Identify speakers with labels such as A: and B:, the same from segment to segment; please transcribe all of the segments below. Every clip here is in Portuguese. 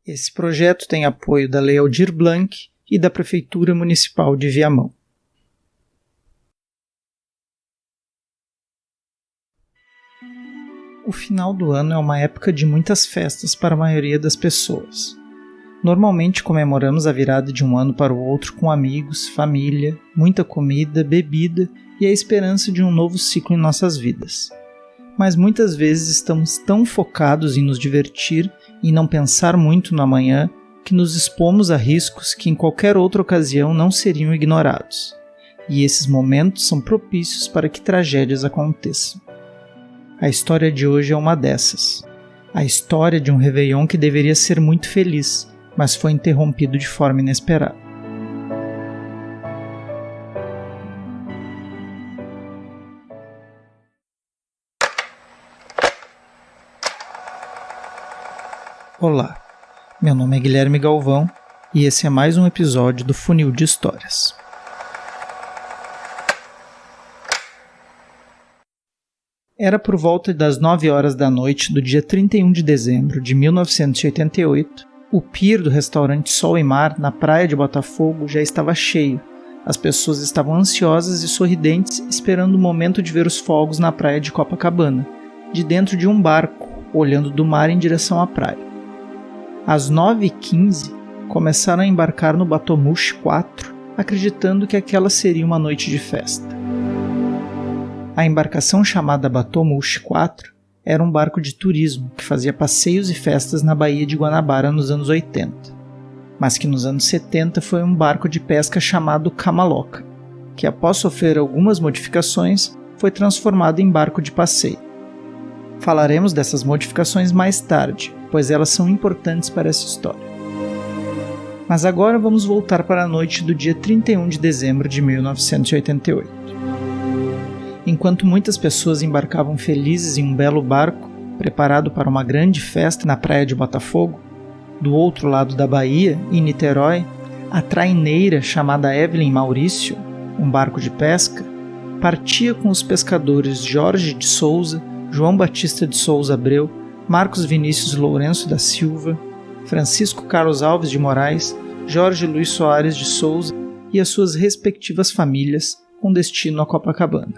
A: Esse projeto tem apoio da Lei Aldir Blanc e da Prefeitura Municipal de Viamão. O final do ano é uma época de muitas festas para a maioria das pessoas. Normalmente comemoramos a virada de um ano para o outro com amigos, família, muita comida, bebida e a esperança de um novo ciclo em nossas vidas. Mas muitas vezes estamos tão focados em nos divertir e não pensar muito no amanhã que nos expomos a riscos que em qualquer outra ocasião não seriam ignorados. E esses momentos são propícios para que tragédias aconteçam. A história de hoje é uma dessas. A história de um Réveillon que deveria ser muito feliz, mas foi interrompido de forma inesperada. Olá, meu nome é Guilherme Galvão e esse é mais um episódio do Funil de Histórias. Era por volta das 9 horas da noite do dia 31 de dezembro de 1988, o pier do restaurante Sol e Mar, na praia de Botafogo, já estava cheio. As pessoas estavam ansiosas e sorridentes, esperando o momento de ver os fogos na praia de Copacabana, de dentro de um barco, olhando do mar em direção à praia. Às 9h15, começaram a embarcar no Batomushi 4, acreditando que aquela seria uma noite de festa. A embarcação chamada Batomushi 4 era um barco de turismo que fazia passeios e festas na Baía de Guanabara nos anos 80, mas que nos anos 70 foi um barco de pesca chamado Kamaloka, que após sofrer algumas modificações foi transformado em barco de passeio. Falaremos dessas modificações mais tarde, pois elas são importantes para essa história. Mas agora vamos voltar para a noite do dia 31 de dezembro de 1988. Enquanto muitas pessoas embarcavam felizes em um belo barco, preparado para uma grande festa na praia de Botafogo, do outro lado da Bahia, em Niterói, a traineira chamada Evelyn Maurício, um barco de pesca, partia com os pescadores Jorge de Souza, João Batista de Souza Abreu, Marcos Vinícius Lourenço da Silva, Francisco Carlos Alves de Moraes, Jorge Luiz Soares de Souza e as suas respectivas famílias, com destino a Copacabana.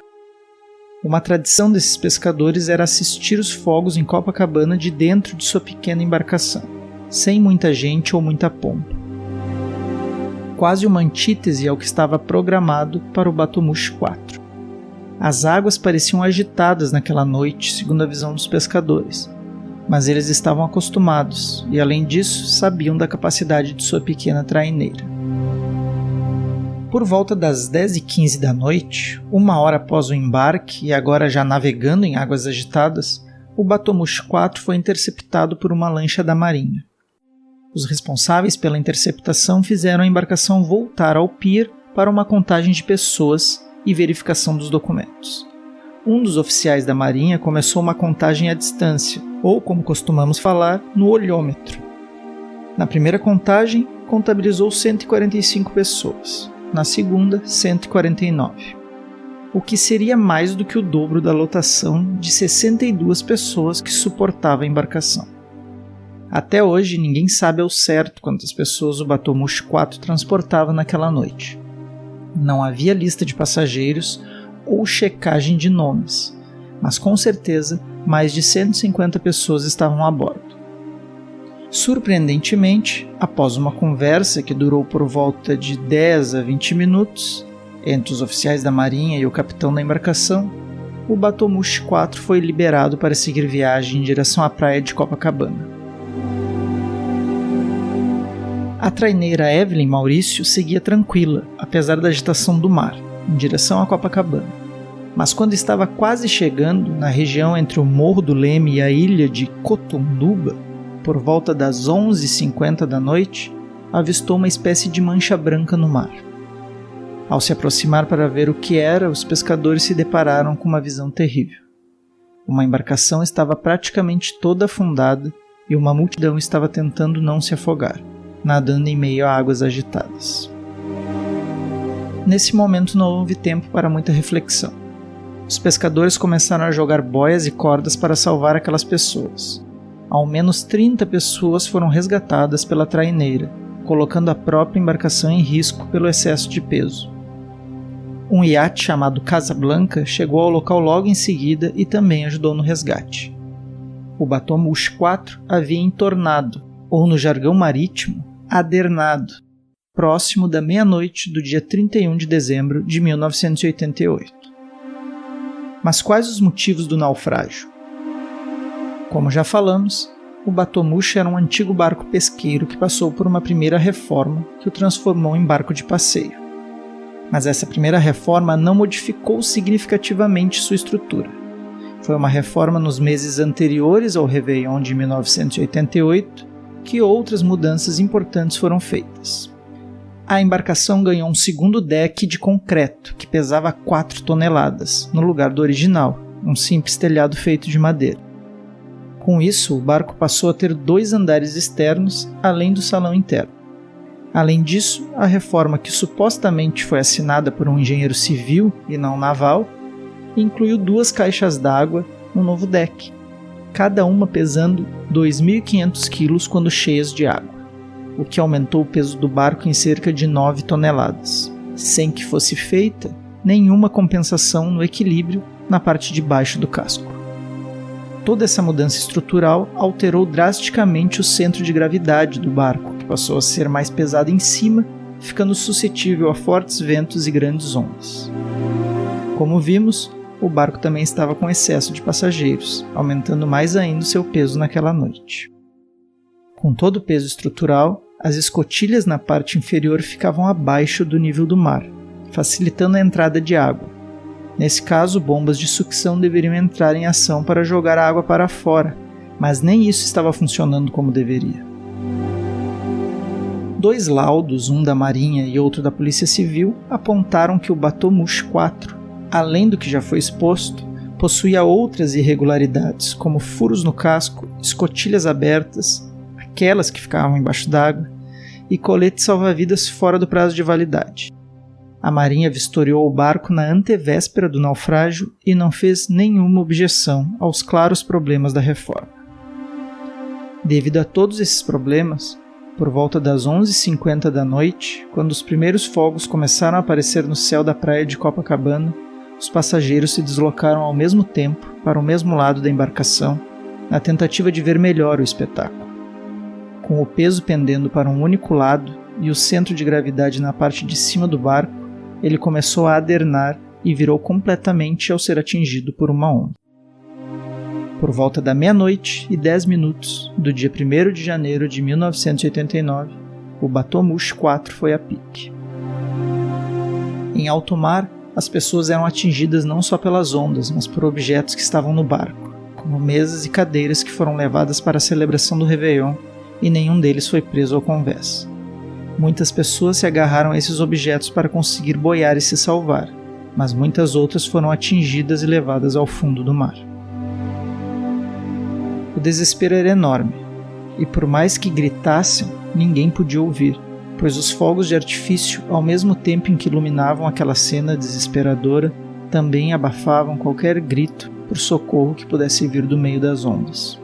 A: Uma tradição desses pescadores era assistir os fogos em Copacabana de dentro de sua pequena embarcação, sem muita gente ou muita pompa. Quase uma antítese ao que estava programado para o Batomushi 4. As águas pareciam agitadas naquela noite, segundo a visão dos pescadores, mas eles estavam acostumados e, além disso, sabiam da capacidade de sua pequena traineira. Por volta das 10h15 da noite, uma hora após o embarque e agora já navegando em águas agitadas, o Batomushi 4 foi interceptado por uma lancha da Marinha. Os responsáveis pela interceptação fizeram a embarcação voltar ao pier para uma contagem de pessoas e verificação dos documentos. Um dos oficiais da Marinha começou uma contagem à distância, ou como costumamos falar, no olhômetro. Na primeira contagem, contabilizou 145 pessoas. Na segunda, 149, o que seria mais do que o dobro da lotação de 62 pessoas que suportava a embarcação. Até hoje, ninguém sabe ao certo quantas pessoas o Batomushi 4 transportava naquela noite. Não havia lista de passageiros ou checagem de nomes, mas com certeza mais de 150 pessoas estavam a bordo. Surpreendentemente, após uma conversa que durou por volta de 10 a 20 minutos, entre os oficiais da Marinha e o capitão da embarcação, o Batomushi 4 foi liberado para seguir viagem em direção à praia de Copacabana. A traineira Evelyn Maurício seguia tranquila, apesar da agitação do mar, em direção a Copacabana. Mas quando estava quase chegando, na região entre o Morro do Leme e a ilha de Cotonduba, por volta das 11h50 da noite, avistou uma espécie de mancha branca no mar. Ao se aproximar para ver o que era, os pescadores se depararam com uma visão terrível. Uma embarcação estava praticamente toda afundada e uma multidão estava tentando não se afogar, nadando em meio a águas agitadas. Nesse momento não houve tempo para muita reflexão. Os pescadores começaram a jogar boias e cordas para salvar aquelas pessoas. ao menos 30 pessoas foram resgatadas pela traineira, colocando a própria embarcação em risco pelo excesso de peso. Um iate chamado Casablanca chegou ao local logo em seguida e também ajudou no resgate. O Batomush 4 havia entornado, ou no jargão marítimo, adernado, próximo da meia-noite do dia 31 de dezembro de 1988. Mas quais os motivos do naufrágio? Como já falamos, o Batomush era um antigo barco pesqueiro que passou por uma primeira reforma que o transformou em barco de passeio. Mas essa primeira reforma não modificou significativamente sua estrutura. Foi uma reforma nos meses anteriores ao Réveillon de 1988 que outras mudanças importantes foram feitas. A embarcação ganhou um segundo deck de concreto que pesava 4 toneladas, no lugar do original, um simples telhado feito de madeira. Com isso, o barco passou a ter 2 andares externos, além do salão interno. Além disso, a reforma, que supostamente foi assinada por um engenheiro civil e não naval, incluiu 2 caixas d'água no novo deck, cada uma pesando 2.500 kg quando cheias de água, o que aumentou o peso do barco em cerca de 9 toneladas, sem que fosse feita nenhuma compensação no equilíbrio na parte de baixo do casco. Toda essa mudança estrutural alterou drasticamente o centro de gravidade do barco, que passou a ser mais pesado em cima, ficando suscetível a fortes ventos e grandes ondas. Como vimos, o barco também estava com excesso de passageiros, aumentando mais ainda o seu peso naquela noite. Com todo o peso estrutural, as escotilhas na parte inferior ficavam abaixo do nível do mar, facilitando a entrada de água. Nesse caso, bombas de sucção deveriam entrar em ação para jogar a água para fora, mas nem isso estava funcionando como deveria. 2 laudos, um da Marinha e outro da Polícia Civil, apontaram que o Batomush 4, além do que já foi exposto, possuía outras irregularidades, como furos no casco, escotilhas abertas, aquelas que ficavam embaixo d'água, e coletes salva-vidas fora do prazo de validade. A Marinha vistoriou o barco na antevéspera do naufrágio e não fez nenhuma objeção aos claros problemas da reforma. Devido a todos esses problemas, por volta das 11h50 da noite, quando os primeiros fogos começaram a aparecer no céu da praia de Copacabana, os passageiros se deslocaram ao mesmo tempo para o mesmo lado da embarcação, na tentativa de ver melhor o espetáculo. Com o peso pendendo para um único lado e o centro de gravidade na parte de cima do barco, ele começou a adernar e virou completamente ao ser atingido por uma onda. Por volta da meia-noite e 10 minutos do dia 1º de janeiro de 1989, o Batomush 4 foi a pique. Em alto mar, as pessoas eram atingidas não só pelas ondas, mas por objetos que estavam no barco, como mesas e cadeiras que foram levadas para a celebração do Réveillon, e nenhum deles foi preso ao convés. Muitas pessoas se agarraram a esses objetos para conseguir boiar e se salvar, mas muitas outras foram atingidas e levadas ao fundo do mar. O desespero era enorme, e por mais que gritassem, ninguém podia ouvir, pois os fogos de artifício, ao mesmo tempo em que iluminavam aquela cena desesperadora, também abafavam qualquer grito por socorro que pudesse vir do meio das ondas.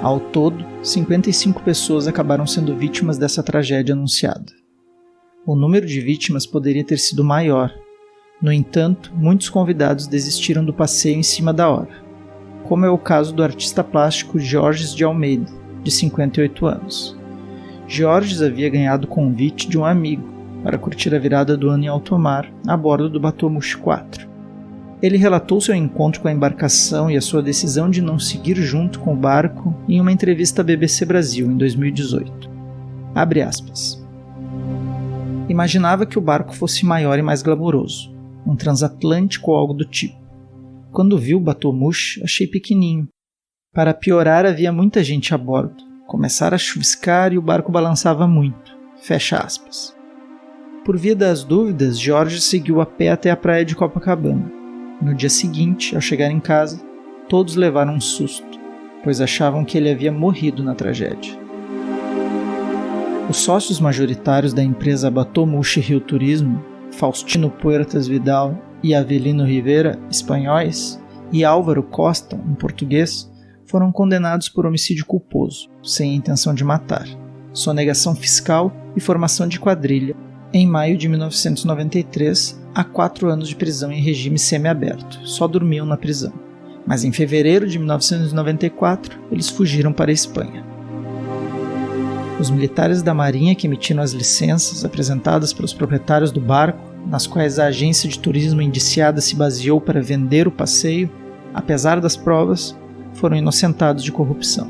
A: Ao todo, 55 pessoas acabaram sendo vítimas dessa tragédia anunciada. O número de vítimas poderia ter sido maior. No entanto, muitos convidados desistiram do passeio em cima da hora, como é o caso do artista plástico Jorges de Almeida, de 58 anos. Jorges havia ganhado o convite de um amigo para curtir a virada do ano em alto mar a bordo do Batomush 4. Ele relatou seu encontro com a embarcação e a sua decisão de não seguir junto com o barco em uma entrevista à BBC Brasil em 2018. Abre aspas. Imaginava que o barco fosse maior e mais glamouroso, um transatlântico ou algo do tipo. Quando vi o Batomush, achei pequenininho. Para piorar, havia muita gente a bordo. Começara a chuviscar e o barco balançava muito. Fecha aspas. Por via das dúvidas, Jorge seguiu a pé até a praia de Copacabana. No dia seguinte, ao chegar em casa, todos levaram um susto, pois achavam que ele havia morrido na tragédia. Os sócios majoritários da empresa Batomush Rio Turismo, Faustino Puertas Vidal e Avelino Rivera, espanhóis, e Álvaro Costa, um português, foram condenados por homicídio culposo, sem intenção de matar, sonegação fiscal e formação de quadrilha, em maio de 1993, a 4 anos de prisão em regime semiaberto. Só dormiam na prisão. Mas em fevereiro de 1994, eles fugiram para a Espanha. Os militares da Marinha que emitiram as licenças apresentadas pelos proprietários do barco, nas quais a agência de turismo indiciada se baseou para vender o passeio, apesar das provas, foram inocentados de corrupção.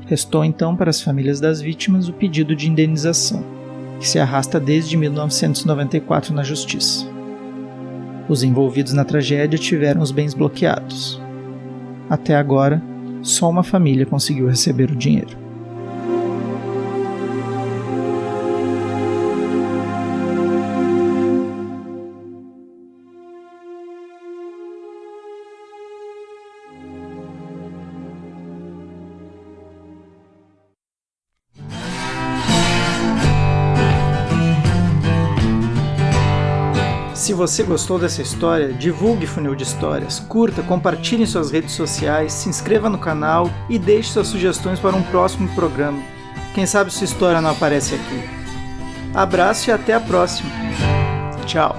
A: Restou então para as famílias das vítimas o pedido de indenização, que se arrasta desde 1994 na Justiça. Os envolvidos na tragédia tiveram os bens bloqueados. Até agora, só uma família conseguiu receber o dinheiro. Se você gostou dessa história, divulgue Funil de Histórias, curta, compartilhe em suas redes sociais, se inscreva no canal e deixe suas sugestões para um próximo programa. Quem sabe sua história não aparece aqui. Abraço e até a próxima. Tchau.